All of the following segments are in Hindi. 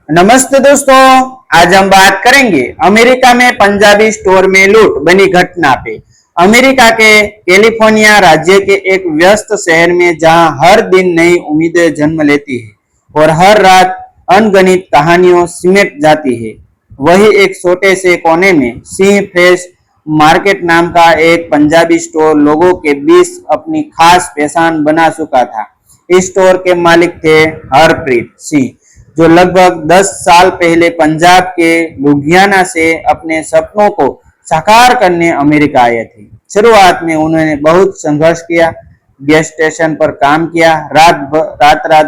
नमस्ते दोस्तों। आज हम बात करेंगे अमेरिका में पंजाबी स्टोर में लूट बनी घटना पे। अमेरिका के कैलिफोर्निया राज्य के एक व्यस्त शहर में जहां हर दिन नई उम्मीदें जन्म लेती है और हर रात अनगणित कहानियों सिमट जाती है, वही एक छोटे से कोने में सिंह फ्रेश मार्केट नाम का एक पंजाबी स्टोर लोगों के बीच अपनी खास पहचान बना चुका था। इस स्टोर के मालिक थे हरप्रीत सिंह, जो लगभग 10 साल पहले पंजाब के लुधियाना से अपने सपनों को साकार करने अमेरिका आए थे। शुरुआत में उन्होंने बहुत संघर्ष किया, गैस स्टेशन पर काम किया, रात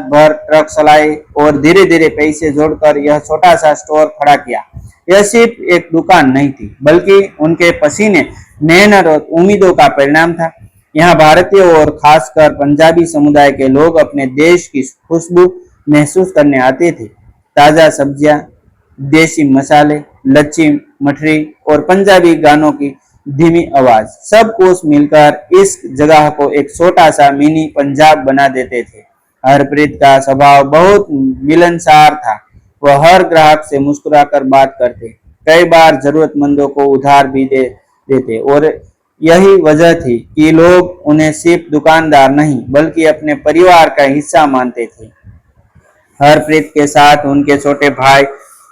भर ट्रक चलाए और धीरे धीरे पैसे जोड़कर यह छोटा सा स्टोर खड़ा किया। यह सिर्फ एक दुकान नहीं थी, बल्कि उनके पसीने, मेहनत और उम्मीदों का परिणाम था। यहाँ भारतीय और खासकर पंजाबी समुदाय के लोग अपने देश की खुशबू महसूस करने आते थे। ताज़ा सब्जियां, देसी मसाले, लच्छी मठरी और पंजाबी गानों की धीमी आवाज, सब कुछ मिलकर इस जगह को एक छोटा सा मिनी पंजाब बना देते थे। हरप्रीत का स्वभाव बहुत मिलनसार था। वह हर ग्राहक से मुस्कुराकर बात करते, कई बार जरूरतमंदों को उधार भी दे देते और यही वजह थी कि लोग उन्हें सिर्फ दुकानदार नहीं बल्कि अपने परिवार का हिस्सा मानते थे। हरप्रीत के साथ उनके छोटे भाई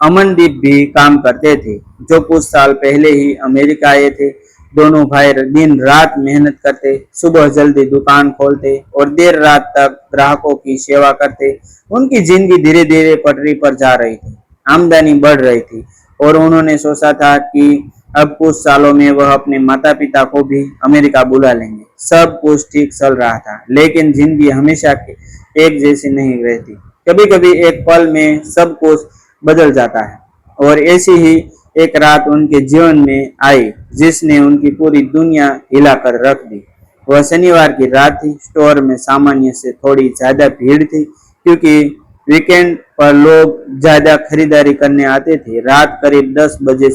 अमनदीप भी काम करते थे, जो कुछ साल पहले ही अमेरिका आए थे। दोनों भाई दिन रात मेहनत करते, सुबह जल्दी दुकान खोलते और देर रात तक ग्राहकों की सेवा करते। उनकी जिंदगी धीरे धीरे पटरी पर जा रही थी, आमदनी बढ़ रही थी और उन्होंने सोचा था कि अब कुछ सालों में वह अपने माता पिता को भी अमेरिका बुला लेंगे। सब कुछ ठीक चल रहा था, लेकिन जिंदगी हमेशा एक जैसी नहीं रहती। कभी कभी एक पल में सब कुछ बदल जाता है और ऐसी ही एक रात उनके जीवन में आई जिसने उनकी पूरी दुनिया हिलाकर रख दी। वह शनिवार की रात थी। स्टोर में सामान्य से थोड़ी ज्यादा भीड़ थी, क्योंकि वीकेंड पर लोग ज्यादा खरीदारी करने आते थे। रात करीब 10 बजे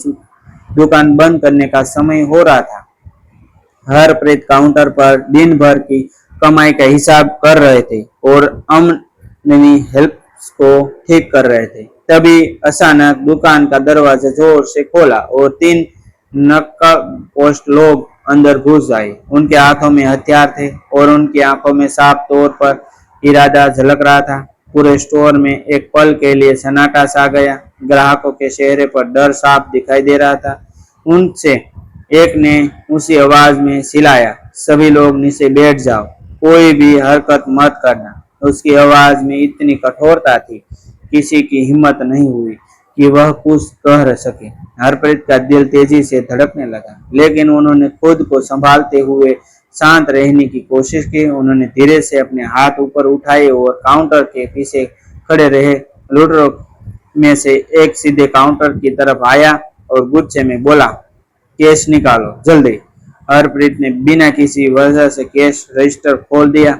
दुकान बंद करने का समय हो रहा था। हरप्रीत काउंटर पर दिन भर की कमाई का हिसाब कर रहे थे और अमनवी हेल्प्स को ठीक कर रहे थे। तभी अचानक दुकान का दरवाजा जोर से खोला और 3 नक्काबपोश लोग अंदर घुस आए। उनके हाथों में हथियार थे और उनकी आंखों में साफ तौर पर इरादा झलक रहा था। पूरे स्टोर में एक पल के लिए सन्नाटा छा गया। ग्राहकों के चेहरे पर डर साफ दिखाई दे रहा था। उनसे एक ने उसी आवाज में चिल्लाया, सभी लोग नीचे बैठ जाओ, कोई भी हरकत मत करना। उसकी आवाज में इतनी कठोरता थी, किसी की हिम्मत नहीं हुई कि वह कुछ कह सके। हरप्रीत का दिल तेजी से धड़कने लगा, लेकिन उन्होंने खुद को संभालते हुए शांत रहने की कोशिश की। उन्होंने धीरे से अपने हाथ ऊपर उठाए और काउंटर के पीछे खड़े रहे लूटरों में से एक सीधे काउंटर की तरफ आया और गुस्से में बोला, कैश निकालो जल्दी। हरप्रीत ने बिना किसी वजह से कैश रजिस्टर खोल दिया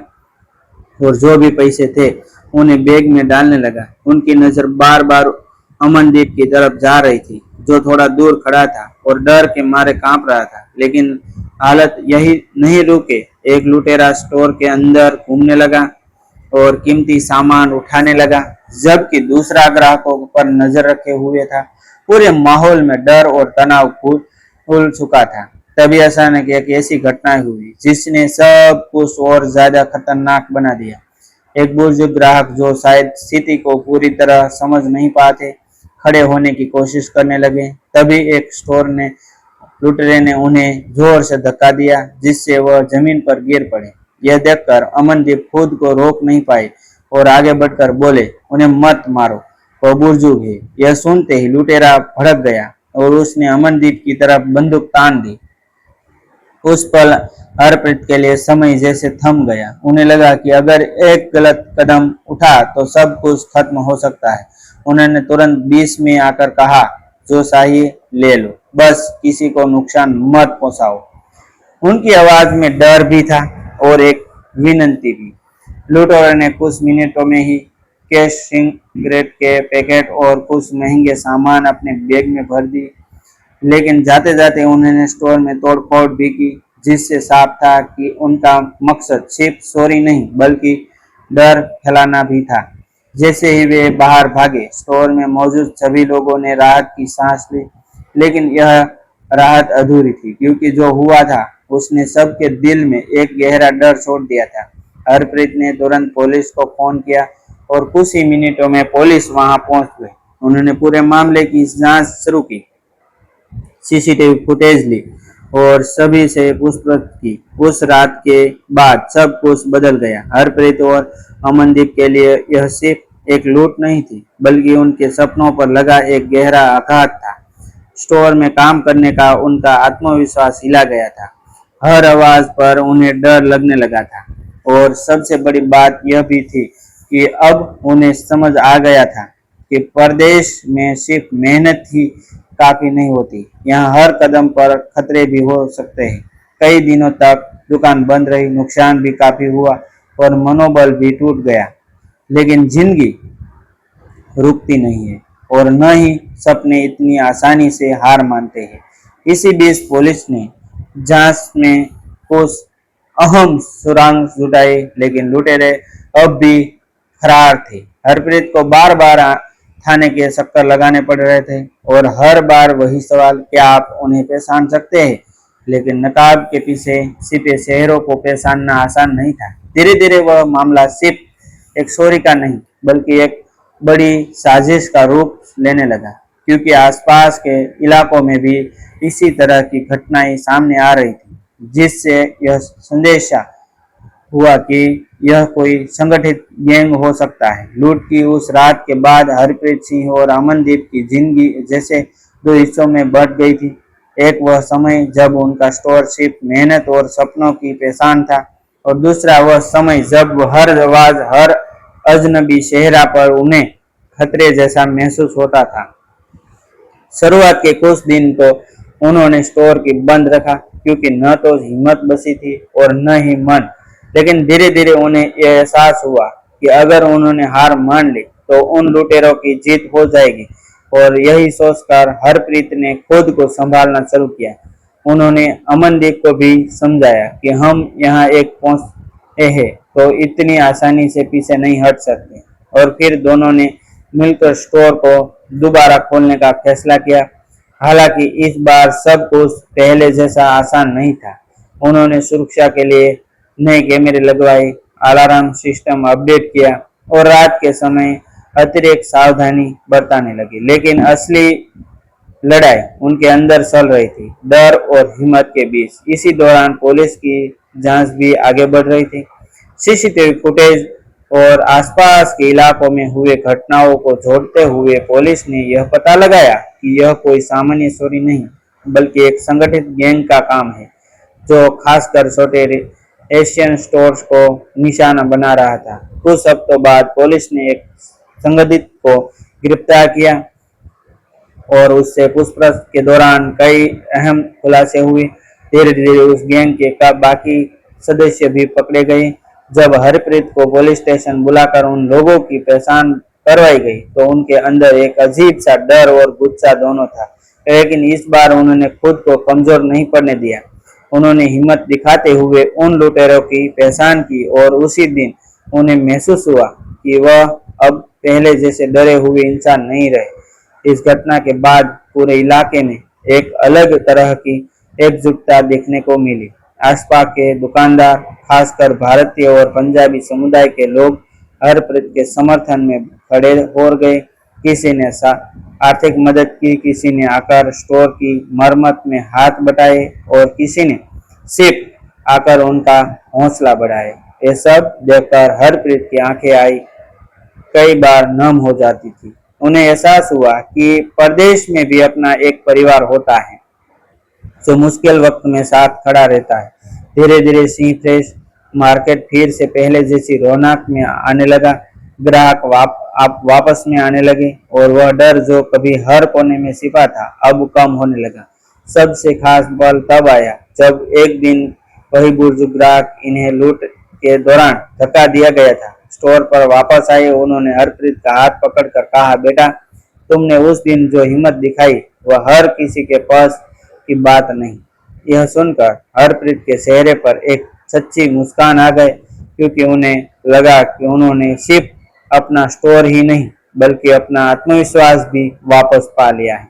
और जो भी पैसे थे उन्हें बैग में डालने लगा। उनकी नजर बार बार अमनदीप की तरफ जा रही थी, जो थोड़ा दूर खड़ा था और डर के मारे कांप रहा था। लेकिन हालत यही नहीं रुके। एक लुटेरा स्टोर के अंदर घूमने लगा और कीमती सामान उठाने लगा, जबकि दूसरा ग्राहकों पर नजर रखे हुए था। पूरे माहौल में डर और तनाव फूल चुका था। तभी अचानक एक ऐसी घटना हुई जिसने सब कुछ और ज्यादा खतरनाक बना दिया। एक बुजुर्ग ग्राहक, जो शायद स्थिति को पूरी तरह समझ नहीं पाते, खड़े होने की कोशिश करने लगे। तभी एक स्टोर ने लुटेरे ने उन्हें जोर से धक्का दिया, जिससे वह जमीन पर गिर पड़े। यह देखकर अमनदीप खुद को रोक नहीं पाए और आगे बढ़कर बोले, उन्हें मत मारो, वह बुजुर्ग है। यह सुनते ही लुटेरा भड़क गया और उसने अमनदीप की तरफ बंदूक तान दी। उस पल हरप्रीत के लिए समय जैसे थम गया। उन्हें लगा कि अगर एक गलत कदम उठा तो सब कुछ खत्म हो सकता है। उन्होंने तुरंत बीच में आकर कहा, जो चाहिए ले लो, बस किसी को नुकसान मत पहुंचाओ। उनकी आवाज में डर भी था और एक विनती भी। लुटेरों ने कुछ मिनटों में ही कैश, सिगरेट के पैकेट और कुछ महंगे सामान अपने बैग में भर दी। लेकिन जाते जाते उन्होंने स्टोर में तोड़फोड़ भी की, जिससे साफ था कि उनका मकसद सिर्फ चोरी नहीं बल्कि डर फैलाना भी था। जैसे ही वे बाहर भागे, स्टोर में मौजूद सभी लोगों ने राहत की सांस ली, लेकिन यह राहत अधूरी थी, क्योंकि जो हुआ था उसने सबके दिल में एक गहरा डर छोड़ दिया था। हरप्रीत ने तुरंत पुलिस को फोन किया और कुछ ही मिनटों में पुलिस वहां पहुंच गई। उन्होंने पूरे मामले की जांच शुरू की, सीसीटीवी फुटेज ली और सभी से पूछताछ की। उस रात के बाद सब कुछ बदल गया। हरप्रीत और अमनदीप के लिए यह सिर्फ एक लूट नहीं थी, बल्कि उनके सपनों पर लगा एक गहरा आघात था। स्टोर में काम करने का उनका आत्मविश्वास हिला गया था। हर आवाज पर उन्हें डर लगने लगा था, और सबसे बड़ी बात यह भी थी कि अब उन्हें समझ आ गया था कि परदेश में सिर्फ मेहनत ही काफी नहीं होती। यहाँ हर कदम पर खतरे भी हो सकते हैं। कई दिनों तक दुकान बंद रही, नुकसान भी काफी हुआ और मनोबल भी टूट गया। लेकिन जिंदगी रुकती नहीं है, और न ही सपने इतनी आसानी से हार मानते हैं। इसी बीच पुलिस ने जांच में कुछ अहम सुराग जुटाए, लेकिन लुटेरे अब भी फरार थे। हरप्रीत को बार बार थाने के चक्कर लगाने पड़ रहे थे, और हर बार वही सवाल, क्या आप उन्हें पहचान सकते हैं? लेकिन नकाब के पीछे छिपे शहरों को पहचानना आसान नहीं था। धीरे धीरे वह मामला सिर्फ एक चोरी का नहीं, बल्कि एक बड़ी साजिश का रूप लेने लगा, क्योंकि आसपास के इलाकों में भी इसी तरह की घटनाएं सामने आ रही थी, जिससे यह संदेशा हुआ कि यह कोई संगठित गैंग हो सकता है। लूट की उस रात के बाद हरप्रीत सिंह और अमनदीप की जिंदगी जैसे दो हिस्सों में बंट गई थी। एक वह समय जब उनका स्टोर सिर्फ मेहनत और सपनों की पहचान था, और दूसरा वह समय जब हर आवाज, हर अजनबी चेहरा पर उन्हें खतरे जैसा महसूस होता था। शुरुआत के कुछ दिन तो उन्होंने स्टोर की बंद रखा, क्योंकि न तो हिम्मत बची थी और न ही मन। लेकिन धीरे धीरे उन्हें यह एहसास हुआ कि अगर उन्होंने हार मान ली तो उन लुटेरों की जीत हो जाएगी, और यही सोचकर हरप्रीत ने खुद को संभालना शुरू किया। उन्होंने अमनदीप को भी समझाया कि हम यहाँ एक पहुंचे हैं तो इतनी आसानी से पीछे नहीं हट सकते, और फिर दोनों ने मिलकर स्टोर को दोबारा खोलने का फैसला किया। हालांकि इस बार सब कुछ पहले जैसा आसान नहीं था। उन्होंने सुरक्षा के लिए नए कैमरे लगवाए, अलार्म सिस्टम अपडेट किया और रात के समय अतिरिक्त सावधानी बरतने लगे। लेकिन असली लड़ाई उनके अंदर चल रही थी, डर और हिम्मत के बीच। इसी दौरान पुलिस की जांच भी आगे बढ़ रही थी। सीसीटीवी फुटेज और आसपास के इलाकों में हुए घटनाओं को जोड़ते हुए पुलिस ने यह पता लगाया कि यह कोई सामान्य चोरी नहीं, बल्कि एक संगठित गैंग का काम है, जो खासकर छोटे एशियन स्टोर्स को निशाना बना रहा था। कुछ हफ्तों बाद पुलिस ने एक संदिग्ध को गिरफ्तार किया, और उससे पूछताछ के दौरान कई अहम खुलासे हुए। धीरे धीरे उस गैंग के बाकी सदस्य भी पकड़े गए। जब हरप्रीत को पुलिस स्टेशन बुलाकर उन लोगों की पहचान करवाई गई, तो उनके अंदर एक अजीब सा डर और गुस्सा दोनों था। लेकिन इस बार उन्होंने खुद को कमजोर नहीं पड़ने दिया। उन्होंने हिम्मत दिखाते हुए उन लुटेरों की पहचान की, और उसी दिन उन्हें महसूस हुआ कि वह अब पहले जैसे डरे हुए इंसान नहीं रहे। इस घटना के बाद पूरे इलाके में एक अलग तरह की एकजुटता देखने को मिली। आसपास के दुकानदार, खासकर भारतीय और पंजाबी समुदाय के लोग हरप्रीत के समर्थन में खड़े हो गए। किसी ने आर्थिक मदद की, किसी ने आकर स्टोर की मरम्मत में हाथ बटाए, और किसी ने सिर्फ आकर उनका हौसला बढ़ाए। ये सब देखकर हरप्रीत की आंखें आई कई बार नम हो जाती थी। उन्हें एहसास हुआ कि परदेश में भी अपना एक परिवार होता है, जो मुश्किल वक्त में साथ खड़ा रहता है। धीरे धीरे सी फ्रेश मार्केट फिर से पहले जैसी रौनक में आने लगा। ग्राहक आप वापस में आने लगे, और वह डर जो कभी हर कोने में छिपा था अब कम होने लगा। सबसे खास पल तब आया जब एक दिन वही बुजुर्ग ग्राहक, इन्हें लूट के दौरान धक्का दिया गया था, स्टोर पर वापस आए। उन्होंने हरप्रीत का हाथ पकड़कर कहा, बेटा, तुमने उस दिन जो हिम्मत दिखाई वह हर किसी के पास की बात नहीं। यह सुनकर हरप्रीत के चेहरे पर एक सच्ची मुस्कान आ गई, क्योंकि उन्हें लगा कि उन्होंने सिर्फ अपना स्टोर ही नहीं बल्कि अपना आत्मविश्वास भी वापस पा लिया है।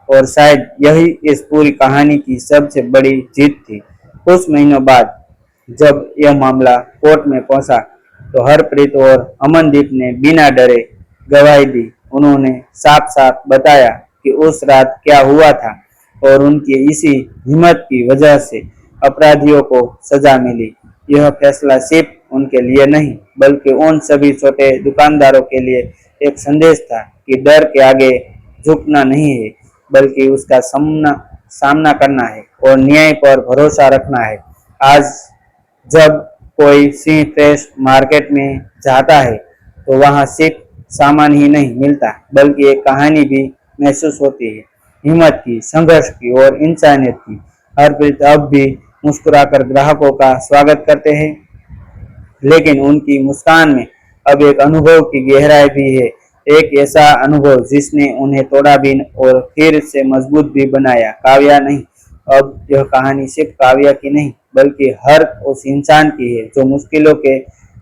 और शायद यही इस पूरी कहानी की सबसे बड़ी जीत थी। कुछ महीनों बाद जब यह मामला कोर्ट में पहुंचा तो हरप्रीत और अमनदीप ने बिना डरे गवाही दी। उन्होंने साफ साफ बताया कि उस रात क्या हुआ था और उनकी इसी हिम्मत की वजह से अपराधियों को सजा मिली। यह फैसला सिर्फ उनके लिए नहीं बल्कि उन सभी छोटे दुकानदारों के लिए एक संदेश था कि डर के आगे झुकना नहीं है बल्कि उसका सामना करना है और न्याय पर भरोसा रखना है। आज जब कोई सिंह फ्रेश मार्केट में जाता है तो वहाँ सिर्फ सामान ही नहीं मिलता बल्कि एक कहानी भी महसूस होती है, हिम्मत की, संघर्ष की और इंसानियत की। हरप्रीत अब भी मुस्कुराकर ग्राहकों का स्वागत करते हैं, लेकिन उनकी मुस्कान में अब एक अनुभव की गहराई भी है, एक ऐसा अनुभव जिसने उन्हें तोड़ा भी और फिर से मजबूत भी बनाया। काव्या नहीं, अब यह कहानी सिर्फ काव्या की नहीं बल्कि हर उस इंसान की है जो मुश्किलों के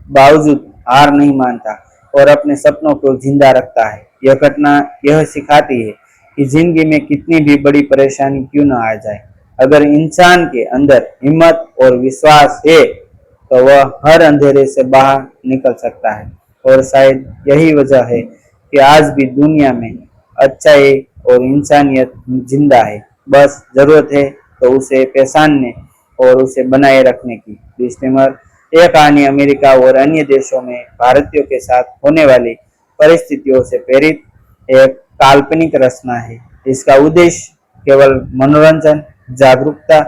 बावजूद हार नहीं मानता और अपने सपनों को जिंदा रखता है। यह घटना यह सिखाती है कि जिंदगी में कितनी भी बड़ी परेशानी क्यों न आ जाए, अगर इंसान के अंदर हिम्मत और विश्वास है तो वह हर अंधेरे से बाहर निकल सकता है। और शायद यही वजह है कि आज भी दुनिया में अच्छाई और इंसानियत जिंदा है। बस जरूरत है तो उसे पहचानने और उसे बनाए रखने की। डिस्क्लेमर: यह कहानी अमेरिका और अन्य देशों में भारतीयों के साथ होने वाली परिस्थितियों से प्रेरित एक काल्पनिक रचना है। इसका उद्देश्य केवल मनोरंजन, जागरूकता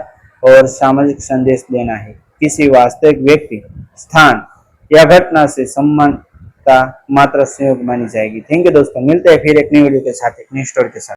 और सामाजिक संदेश देना है। किसी वास्तविक व्यक्ति, स्थान या घटना से समानता मात्र संयोग मानी जाएगी। थैंक यू दोस्तों, मिलते हैं फिर एक नई वीडियो के साथ, एक नई स्टोरी के साथ।